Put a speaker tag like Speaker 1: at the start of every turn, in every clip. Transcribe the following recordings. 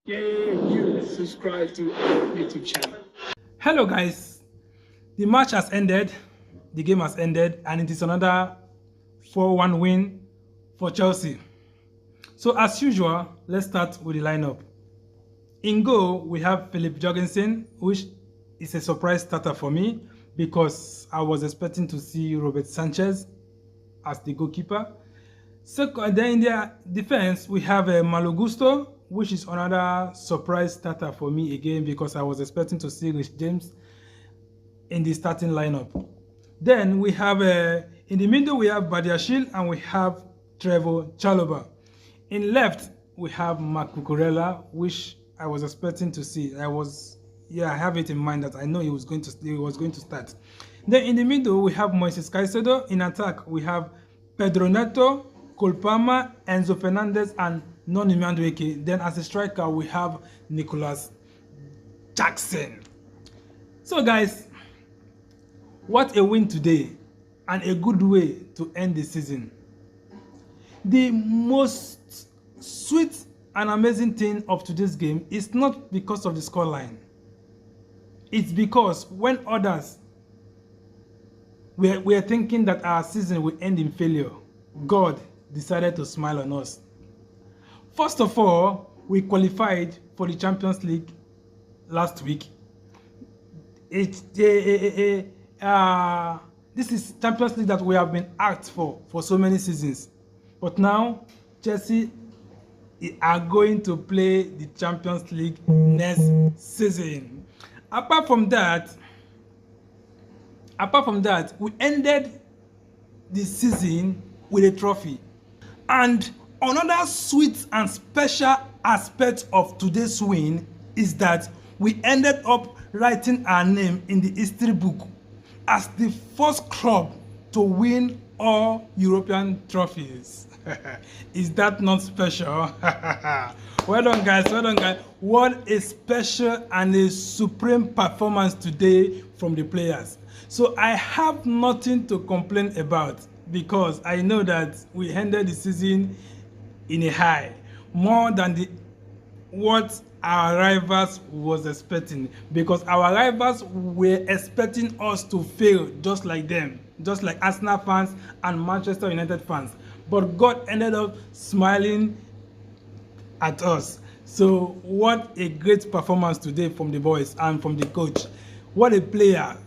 Speaker 1: Can you subscribe to our YouTube channel?
Speaker 2: Hello guys, the match has ended, the game has ended, and it is another 4-1 win for Chelsea. So as usual, let's start with the lineup. In goal, we have Philip Jorgensen, which is a surprise starter for me because I was expecting to see Robert Sanchez as the goalkeeper. Second, then in their defense, we have Malo Gusto, which is another surprise starter for me again because I was expecting to see Rich James in the starting lineup. Then we have, in the middle, we have Badiashile and we have Trevor Chalobah. In left, we have Marc Cucurella, which I was expecting to see. I have it in mind that I know he was going to start. Then in the middle, we have Moises Caicedo. In attack, we have Pedro Neto, Cole Palmer, Enzo Fernandez, and Noni Madueke. Then as a striker, we have Nicholas Jackson. So guys, what a win today and a good way to end the season. The most sweet and amazing thing of today's game is not because of the scoreline. It's because when others were thinking that our season will end in failure, God decided to smile on us. First of all, we qualified for the Champions League last week. This is Champions League that we have been asked for so many seasons. But now, Chelsea are going to play the Champions League next season. Apart from that, we ended the season with a trophy. And another sweet and special aspect of today's win is that we ended up writing our name in the history book as the first club to win all European trophies. Is that not special? Well done guys, well done guys. What a special and a supreme performance today from the players. So I have nothing to complain about because I know that we ended the season in a high, more than what our rivals was expecting, because our rivals were expecting us to fail just like them, just like Arsenal fans and Manchester United fans. But God ended up smiling at us. So what a great performance today from the boys and from the coach. What a player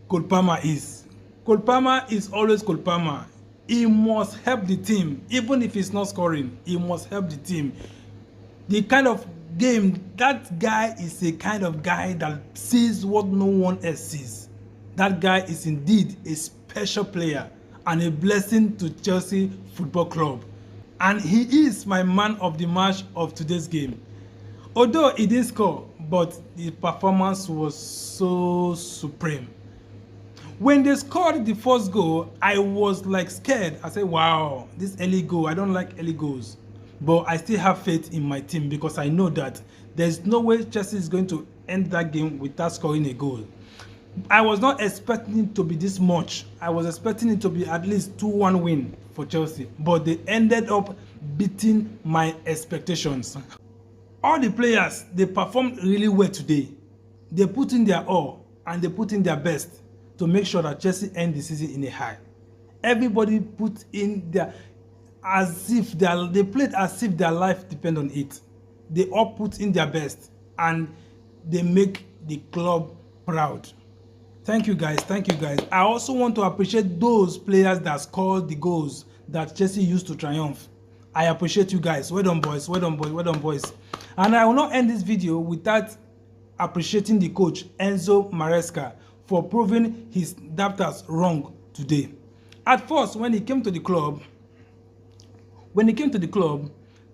Speaker 2: Cole Palmer is. Cole Palmer is always Cole Palmer. He must help the team. Even if he's not scoring, he must help the team. The kind of game, that guy is a kind of guy that sees what no one else sees. That guy is indeed a special player and a blessing to Chelsea Football Club. And he is my man of the match of today's game. Although he didn't score, but the performance was so supreme. When they scored the first goal, I was like scared. I said, wow, this early goal, I don't like early goals. But I still have faith in my team because I know that there's no way Chelsea is going to end that game without scoring a goal. I was not expecting it to be this much. I was expecting it to be at least 2-1 win for Chelsea. But they ended up beating my expectations. All the players, they performed really well today. They put in their all and they put in their best to make sure that Chelsea end the season in a high. Everybody put in their, they played as if their life depend on it. They all put in their best and they make the club proud. Thank you guys, thank you guys. I also want to appreciate those players that scored the goals that Chelsea used to triumph. I appreciate you guys. Well done boys, well done boys, well done boys. And I will not end this video without appreciating the coach Enzo Maresca for proving his doubters wrong today. At first, when he came to the club,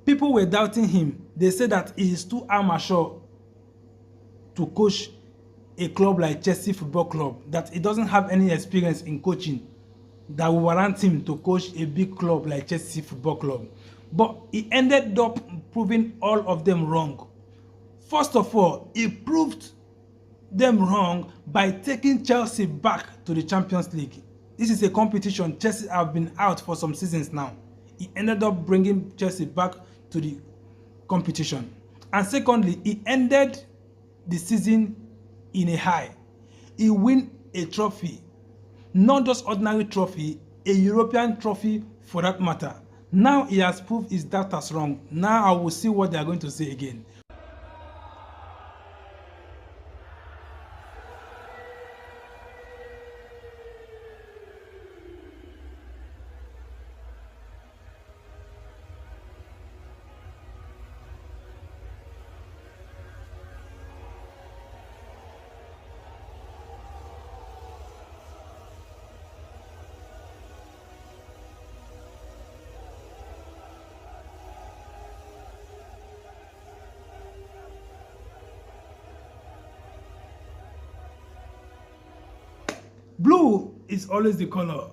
Speaker 2: people were doubting him. They said that he is too amateur to coach a club like Chelsea Football Club, that he doesn't have any experience in coaching that will warrant him to coach a big club like Chelsea Football Club. But he ended up proving all of them wrong. First of all, he proved them wrong by taking Chelsea back to the Champions League. This is a competition Chelsea have been out for some seasons now. He ended up bringing Chelsea back to the competition. And secondly, he ended the season in a high. He win a trophy, not just ordinary trophy, a European trophy for that matter. Now he has proved his doubters wrong. Now I will see what they are going to say again. Blue is always the color